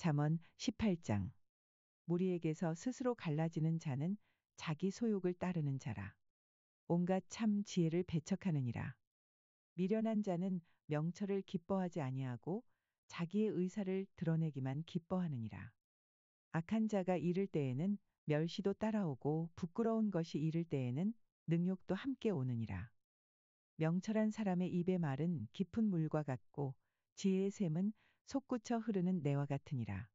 잠언 18장. 무리에게서 스스로 갈라지는 자는 자기 소욕을 따르는 자라. 온갖 참 지혜를 배척하느니라. 미련한 자는 명철을 기뻐하지 아니하고 자기의 의사를 드러내기만 기뻐하느니라. 악한 자가 이를 때에는 멸시도 따라오고 부끄러운 것이 이를 때에는 능욕도 함께 오느니라. 명철한 사람의 입의 말은 깊은 물과 같고 지혜의 샘은 솟구쳐 흐르는 내와 같으니라.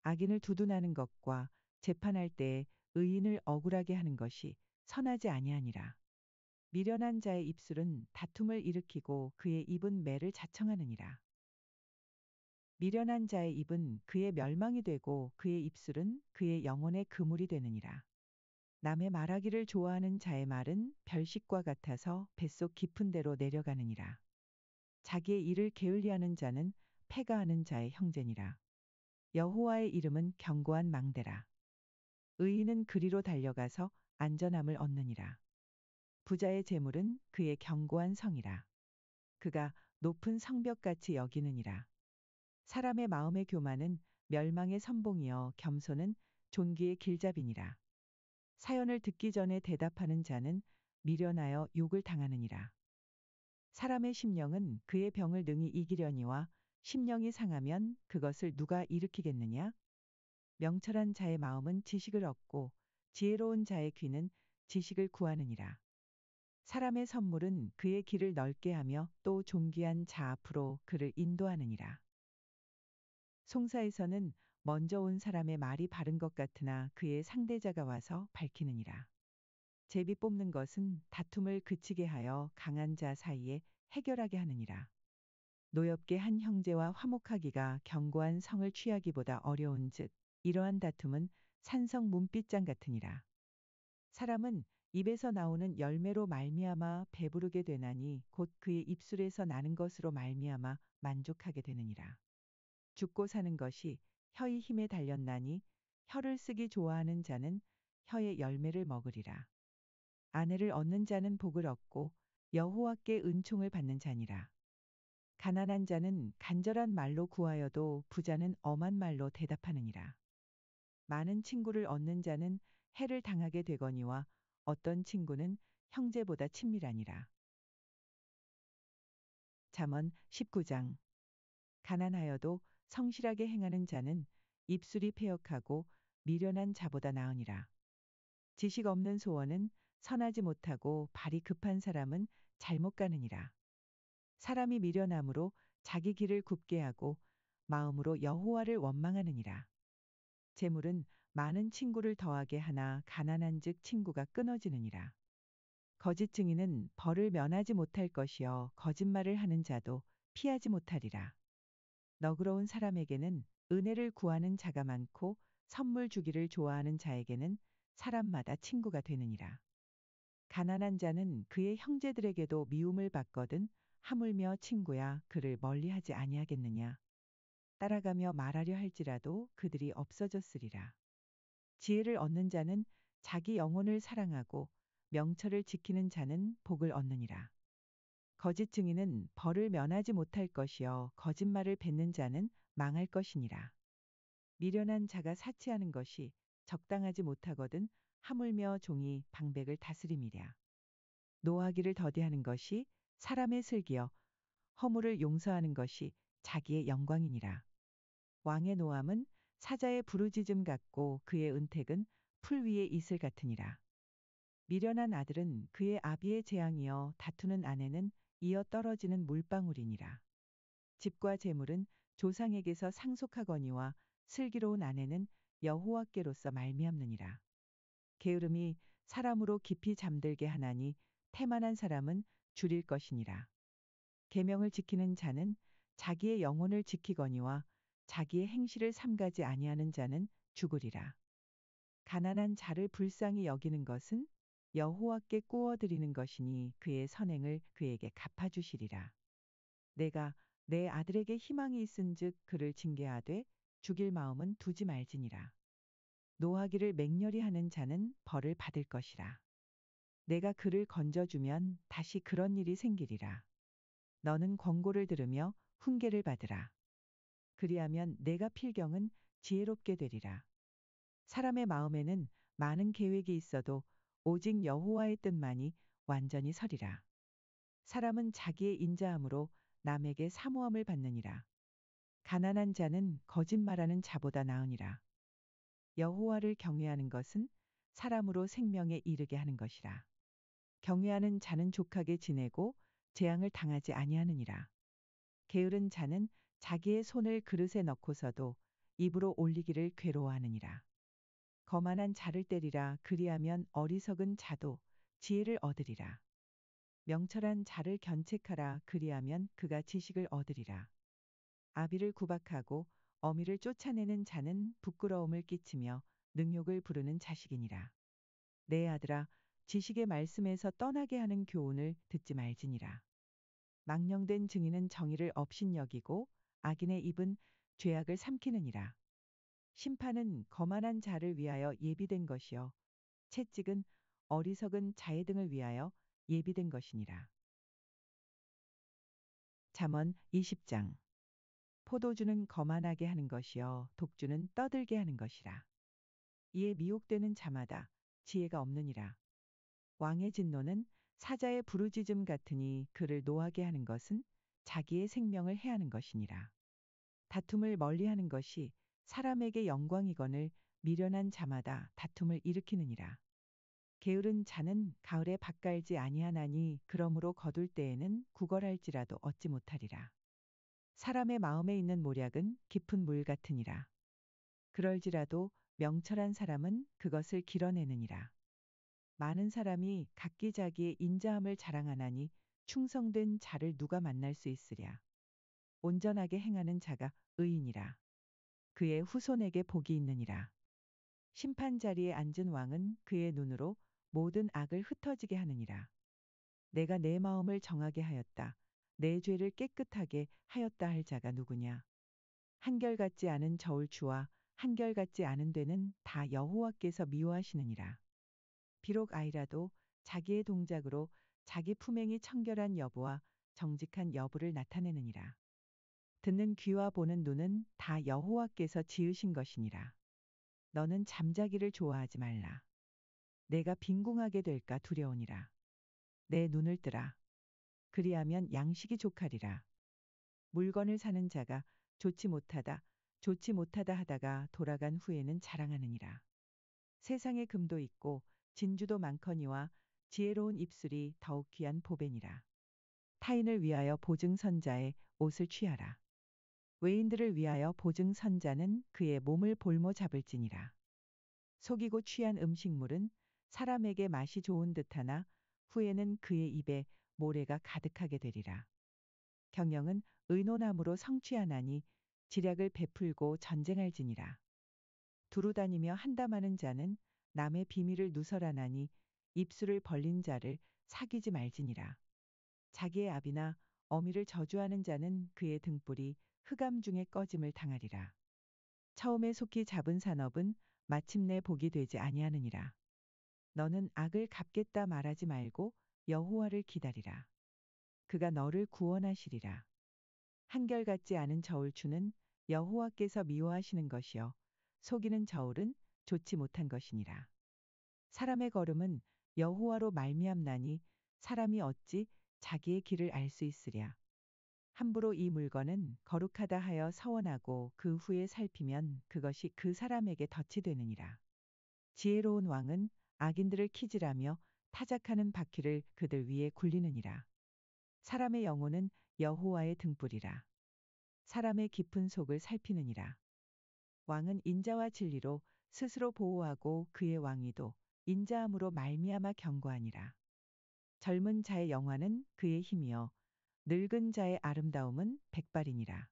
악인을 두둔하는 것과 재판할 때에 의인을 억울하게 하는 것이 선하지 아니하니라. 미련한 자의 입술은 다툼을 일으키고 그의 입은 매를 자청하느니라. 미련한 자의 입은 그의 멸망이 되고 그의 입술은 그의 영혼의 그물이 되느니라. 남의 말하기를 좋아하는 자의 말은 별식과 같아서 뱃속 깊은 데로 내려가느니라. 자기의 일을 게을리하는 자는 패가하는 자의 형제니라. 여호와의 이름은 견고한 망대라. 의인은 그리로 달려가서 안전함을 얻느니라. 부자의 재물은 그의 견고한 성이라. 그가 높은 성벽같이 여기느니라. 사람의 마음의 교만은 멸망의 선봉이여 겸손은 존귀의 길잡이니라. 사연을 듣기 전에 대답하는 자는 미련하여 욕을 당하느니라. 사람의 심령은 그의 병을 능히 이기려니와 심령이 상하면 그것을 누가 일으키겠느냐? 명철한 자의 마음은 지식을 얻고 지혜로운 자의 귀는 지식을 구하느니라. 사람의 선물은 그의 길을 넓게 하며 또 존귀한 자 앞으로 그를 인도하느니라. 송사에서는 먼저 온 사람의 말이 바른 것 같으나 그의 상대자가 와서 밝히느니라. 제비 뽑는 것은 다툼을 그치게 하여 강한 자 사이에 해결하게 하느니라. 노엽게 한 형제와 화목하기가 견고한 성을 취하기보다 어려운즉 이러한 다툼은 산성 문빗장 같으니라. 사람은 입에서 나오는 열매로 말미암아 배부르게 되나니 곧 그의 입술에서 나는 것으로 말미암아 만족하게 되느니라. 죽고 사는 것이 혀의 힘에 달렸나니 혀를 쓰기 좋아하는 자는 혀의 열매를 먹으리라. 아내를 얻는 자는 복을 얻고 여호와께 은총을 받는 자니라. 가난한 자는 간절한 말로 구하여도 부자는 엄한 말로 대답하느니라. 많은 친구를 얻는 자는 해를 당하게 되거니와 어떤 친구는 형제보다 친밀하니라. 잠언 19장. 가난하여도 성실하게 행하는 자는 입술이 패역하고 미련한 자보다 나으니라. 지식 없는 소원은 선하지 못하고 발이 급한 사람은 잘못 가느니라. 사람이 미련함으로 자기 길을 굽게 하고 마음으로 여호와를 원망하느니라. 재물은 많은 친구를 더하게 하나 가난한즉 친구가 끊어지느니라. 거짓 증인은 벌을 면하지 못할 것이요 거짓말을 하는 자도 피하지 못하리라. 너그러운 사람에게는 은혜를 구하는 자가 많고 선물 주기를 좋아하는 자에게는 사람마다 친구가 되느니라. 가난한 자는 그의 형제들에게도 미움을 받거든 하물며 친구야 그를 멀리하지 아니하겠느냐. 따라가며 말하려 할지라도 그들이 없어졌으리라. 지혜를 얻는 자는 자기 영혼을 사랑하고 명철을 지키는 자는 복을 얻느니라. 거짓 증인은 벌을 면하지 못할 것이요 거짓말을 뱉는 자는 망할 것이니라. 미련한 자가 사치하는 것이 적당하지 못하거든 하물며 종이 방백을 다스림이랴. 노하기를 더디하는 것이 사람의 슬기여 허물을 용서하는 것이 자기의 영광이니라. 왕의 노함은 사자의 부르짖음 같고 그의 은택은 풀 위의 이슬 같으니라. 미련한 아들은 그의 아비의 재앙이여 다투는 아내는 이어 떨어지는 물방울이니라. 집과 재물은 조상에게서 상속하거니와 슬기로운 아내는 여호와께로서 말미암느니라. 게으름이 사람으로 깊이 잠들게 하나니 태만한 사람은 줄일 것이니라. 계명을 지키는 자는 자기의 영혼을 지키거니와 자기의 행실을 삼가지 아니하는 자는 죽으리라. 가난한 자를 불쌍히 여기는 것은 여호와께 꾸어드리는 것이니 그의 선행을 그에게 갚아주시리라. 내가 내 아들에게 희망이 있은즉 그를 징계하되 죽일 마음은 두지 말지니라. 노하기를 맹렬히 하는 자는 벌을 받을 것이라. 내가 그를 건져주면 다시 그런 일이 생기리라. 너는 권고를 들으며 훈계를 받으라. 그리하면 내가 필경은 지혜롭게 되리라. 사람의 마음에는 많은 계획이 있어도 오직 여호와의 뜻만이 완전히 서리라. 사람은 자기의 인자함으로 남에게 사모함을 받느니라. 가난한 자는 거짓말하는 자보다 나으니라. 여호와를 경외하는 것은 사람으로 생명에 이르게 하는 것이라. 경외하는 자는 족하게 지내고 재앙을 당하지 아니하느니라. 게으른 자는 자기의 손을 그릇에 넣고서도 입으로 올리기를 괴로워하느니라. 거만한 자를 때리라. 그리하면 어리석은 자도 지혜를 얻으리라. 명철한 자를 견책하라. 그리하면 그가 지식을 얻으리라. 아비를 구박하고 어미를 쫓아내는 자는 부끄러움을 끼치며 능욕을 부르는 자식이니라. 내 아들아, 지식의 말씀에서 떠나게 하는 교훈을 듣지 말지니라. 망령된 증인은 정의를 업신여기고 악인의 입은 죄악을 삼키느니라. 심판은 거만한 자를 위하여 예비된 것이요 채찍은 어리석은 자의 등을 위하여 예비된 것이니라. 잠언 20장. 포도주는 거만하게 하는 것이요 독주는 떠들게 하는 것이라. 이에 미혹되는 자마다 지혜가 없느니라. 왕의 진노는 사자의 부르짖음 같으니 그를 노하게 하는 것은 자기의 생명을 해하는 것이니라. 다툼을 멀리하는 것이 사람에게 영광이거늘 미련한 자마다 다툼을 일으키느니라. 게으른 자는 가을에 밭 갈지 아니하나니 그러므로 거둘 때에는 구걸할지라도 얻지 못하리라. 사람의 마음에 있는 모략은 깊은 물 같으니라. 그럴지라도 명철한 사람은 그것을 길어내느니라. 많은 사람이 각기 자기의 인자함을 자랑하나니 충성된 자를 누가 만날 수 있으랴. 온전하게 행하는 자가 의인이라. 그의 후손에게 복이 있느니라. 심판 자리에 앉은 왕은 그의 눈으로 모든 악을 흩어지게 하느니라. 내가 내 마음을 정하게 하였다. 내 죄를 깨끗하게 하였다 할 자가 누구냐. 한결같지 않은 저울추와 한결같지 않은 되는 다 여호와께서 미워하시느니라. 비록 아이라도 자기의 동작으로 자기 품행이 청결한 여부와 정직한 여부를 나타내느니라. 듣는 귀와 보는 눈은 다 여호와께서 지으신 것이니라. 너는 잠자기를 좋아하지 말라. 내가 빈궁하게 될까 두려우니라. 내 눈을 뜨라. 그리하면 양식이 족하리라. 물건을 사는 자가 좋지 못하다 하다가 돌아간 후에는 자랑하느니라. 세상에 금도 있고 진주도 많거니와 지혜로운 입술이 더욱 귀한 보배니라. 타인을 위하여 보증선자의 옷을 취하라. 외인들을 위하여 보증선자는 그의 몸을 볼모 잡을지니라. 속이고 취한 음식물은 사람에게 맛이 좋은 듯하나 후에는 그의 입에 모래가 가득하게 되리라. 경영은 의논함으로 성취하나니 지략을 베풀고 전쟁할지니라. 두루다니며 한담하는 자는 남의 비밀을 누설하나니 입술을 벌린 자를 사귀지 말지니라. 자기의 아비나 어미를 저주하는 자는 그의 등불이 흑암 중에 꺼짐을 당하리라. 처음에 속히 잡은 산업은 마침내 복이 되지 아니하느니라. 너는 악을 갚겠다 말하지 말고 여호와를 기다리라. 그가 너를 구원하시리라. 한결같지 않은 저울추는 여호와께서 미워하시는 것이요 속이는 저울은 좋지 못한 것이니라. 사람의 걸음은 여호와로 말미암나니 사람이 어찌 자기의 길을 알 수 있으랴. 함부로 이 물건은 거룩하다 하여 서원하고 그 후에 살피면 그것이 그 사람에게 덫이 되느니라. 지혜로운 왕은 악인들을 키질하며 타작하는 바퀴를 그들 위에 굴리느니라. 사람의 영혼은 여호와의 등불이라. 사람의 깊은 속을 살피느니라. 왕은 인자와 진리로 스스로 보호하고 그의 왕위도 인자함으로 말미암아 견고하니라. 젊은 자의 영화는 그의 힘이요 늙은 자의 아름다움은 백발이니라.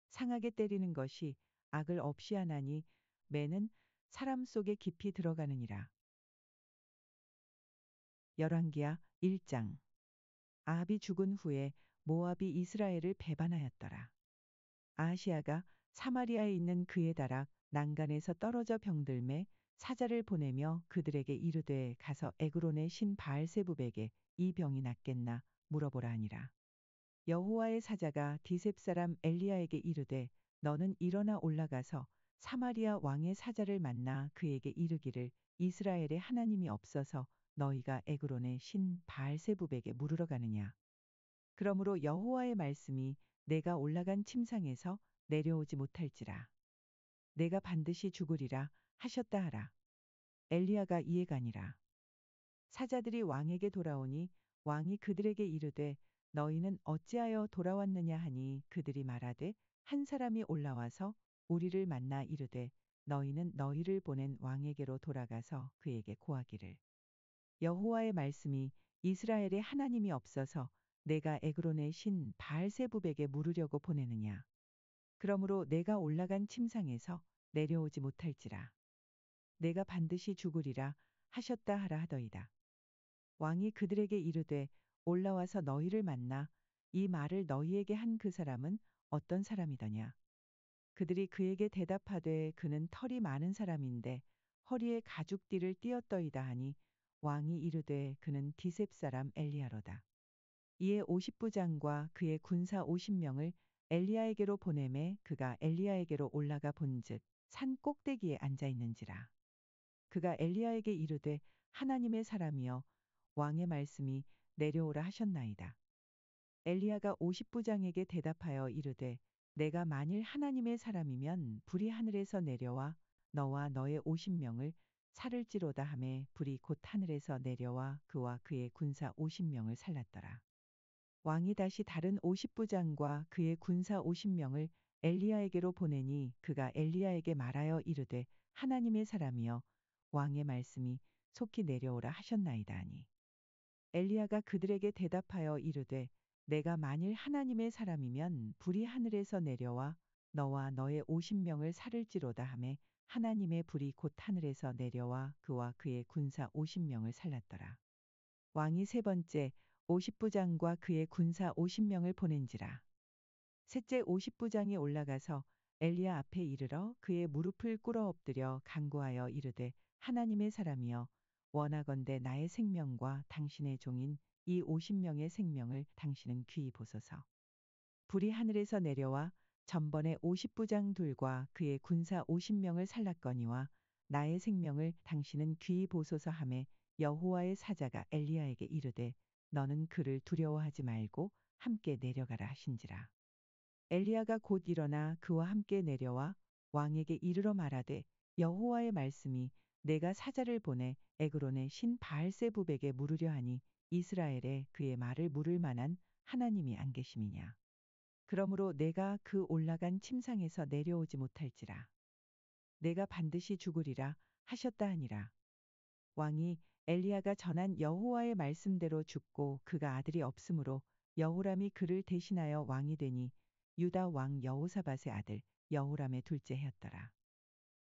상하게 때리는 것이 악을 없이 하나니 매는 사람 속에 깊이 들어가느니라. 열왕기하 1장. 아합이 죽은 후에 모압이 이스라엘을 배반하였더라. 아하시아가 사마리아에 있는 그의 다락 난간에서 떨어져 병들매 사자를 보내며 그들에게 이르되 가서 에그론의 신 바알세붑에게 이 병이 낫겠나 물어보라 하니라. 여호와의 사자가 디셉 사람 엘리야에게 이르되 너는 일어나 올라가서 사마리아 왕의 사자를 만나 그에게 이르기를 이스라엘의 하나님이 없어서 너희가 에그론의 신 바알세붑에게 물으러 가느냐. 그러므로 여호와의 말씀이 내가 올라간 침상에서 내려오지 못할지라. 내가 반드시 죽으리라 하셨다 하라. 엘리야가 이에 가니라. 사자들이 왕에게 돌아오니 왕이 그들에게 이르되 너희는 어찌하여 돌아왔느냐 하니 그들이 말하되 한 사람이 올라와서 우리를 만나 이르되 너희는 너희를 보낸 왕에게로 돌아가서 그에게 고하기를 여호와의 말씀이 이스라엘의 하나님이 없어서 내가 에그론의 신 바알세붑에게 물으려고 보내느냐. 그러므로 내가 올라간 침상에서 내려오지 못할지라. 내가 반드시 죽으리라 하셨다 하라 하더이다. 왕이 그들에게 이르되 올라와서 너희를 만나 이 말을 너희에게 한 그 사람은 어떤 사람이더냐. 그들이 그에게 대답하되 그는 털이 많은 사람인데 허리에 가죽띠를 띠었더이다 하니 왕이 이르되 그는 디셉 사람 엘리야로다. 이에 50부장과 그의 군사 50명을 엘리야에게로 보내매 그가 엘리야에게로 올라가 본즉 산 꼭대기에 앉아 있는지라. 그가 엘리야에게 이르되 하나님의 사람이여 왕의 말씀이 내려오라 하셨나이다. 엘리야가 50부장에게 대답하여 이르되 내가 만일 하나님의 사람이면 불이 하늘에서 내려와 너와 너의 50명을 살을지로다 하매 불이 곧 하늘에서 내려와 그와 그의 군사 50명을 살랐더라. 왕이 다시 다른 50부장과 그의 군사 50명을 엘리야에게로 보내니 그가 엘리야에게 말하여 이르되 하나님의 사람이여 왕의 말씀이 속히 내려오라 하셨나이다 하니 엘리야가 그들에게 대답하여 이르되 내가 만일 하나님의 사람이면 불이 하늘에서 내려와 너와 너의 50명을 살을지로다 하매 하나님의 불이 곧 하늘에서 내려와 그와 그의 군사 50명을 살랐더라. 왕이 세 번째 50부장과 그의 군사 50명을 보낸지라. 셋째 50부장이 올라가서 엘리야 앞에 이르러 그의 무릎을 꿇어 엎드려 간구하여 이르되 하나님의 사람이여 원하건대 나의 생명과 당신의 종인 이 50명의 생명을 당신은 귀히 보소서. 불이 하늘에서 내려와 전번에 50부장 둘과 그의 군사 50명을 살랐거니와 나의 생명을 당신은 귀히 보소서 하매 여호와의 사자가 엘리야에게 이르되 너는 그를 두려워하지 말고 함께 내려가라 하신지라. 엘리야가 곧 일어나 그와 함께 내려와 왕에게 이르러 말하되 여호와의 말씀이 내가 사자를 보내 에그론의 신 바알세붑에게 물으려 하니 이스라엘에 그의 말을 물을 만한 하나님이 안 계심이냐. 그러므로 내가 그 올라간 침상에서 내려오지 못할지라. 내가 반드시 죽으리라 하셨다 하니라. 왕이 엘리야가 전한 여호와의 말씀대로 죽고 그가 아들이 없으므로 여호람이 그를 대신하여 왕이 되니 유다 왕 여호사밧의 아들 여호람의 둘째 해였더라.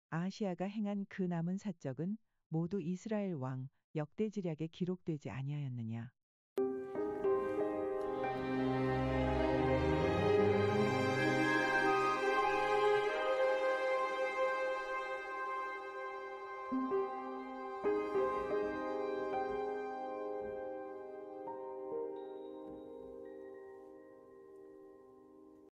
아하시야가 행한 그 남은 사적은 모두 이스라엘 왕 역대지략에 기록되지 아니하였느냐.